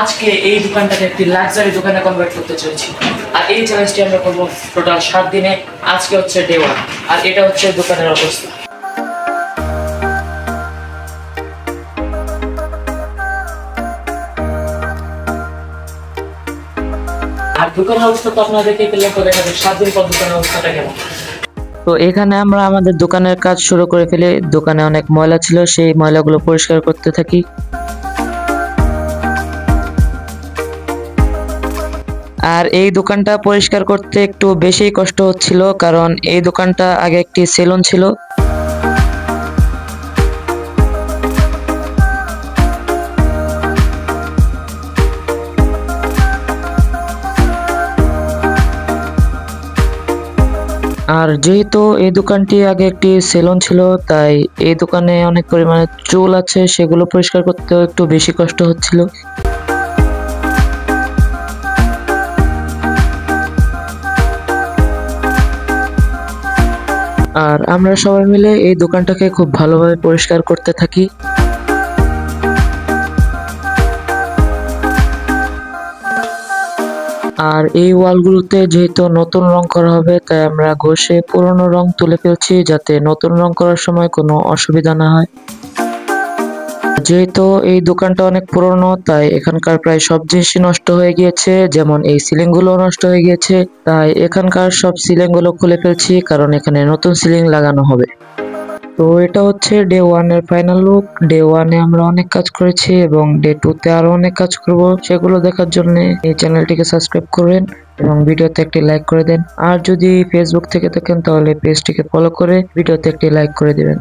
আজকে এই দোকানটাকে একটি লাক্সারি দোকানে কনভার্ট করতে চলেছি। আর এই চ্যালেঞ্জটি আমরা করবো টোটাল 7 দিনে। আজকে হচ্ছে ডে 1 আর এটা হচ্ছে দোকানের অবস্থা। আর দোকানের অবস্থা তো আপনারা দেখে ফেললে তো দেখা যায় 7 দিন পর দোকানের অবস্থাটা কেমন। তো এখানে আমরা আমাদের দোকানের কাজ শুরু করে ফেলি। দোকানে অনেক ময়লা ছিল, সেই ময়লাগুলো পরিষ্কার করতে থাকি। আর এই দোকানটা পরিষ্কার করতে একটু বেশি কষ্ট হচ্ছিল, কারণ এই দোকানটা আগে একটি সেলুন ছিল। আর যেহেতু এই দোকানটি আগে একটি সেলুন ছিল, তাই এই দোকানে অনেক পরিমাণে চুল আছে, সেগুলো পরিষ্কার করতেও একটু বেশি কষ্ট হচ্ছিল। আর আমরা সবাই মিলে এই দোকানটাকে খুব ভালোভাবে পরিষ্কার করতে থাকি। আর এই ওয়ালগুলোতে যেহেতু নতুন রং করা হবে, তাই আমরা ঘষে পুরনো রং তুলে ফেলছি, যাতে নতুন রং করার সময় কোনো অসুবিধা না হয়। যেহেতু এই দোকানটা অনেক পুরনো, তাই এখানকার প্রায় সব জিনিসই নষ্ট হয়ে গিয়েছে, যেমন এই সিলিং গুলো নষ্ট হয়ে গিয়েছে। তাই এখানকার সব সিলিং গুলো খুলে ফেলছি, কারণ এখানে নতুন সিলিং লাগানো হবে। তো এটা হচ্ছে ডে 1 এর ফাইনাল লুক। ডে 1 এ আমরা অনেক কাজ করেছি এবং ডে 2 তে আরো অনেক কাজ করব। সেগুলো দেখার জন্য এই চ্যানেলটিকে সাবস্ক্রাইব করেন এবং ভিডিওতে একটি লাইক করে দেন। আর যদি ফেসবুক থেকে দেখেন তাহলে পেজটিকে ফলো করে ভিডিওতে একটি লাইক করে দিবেন।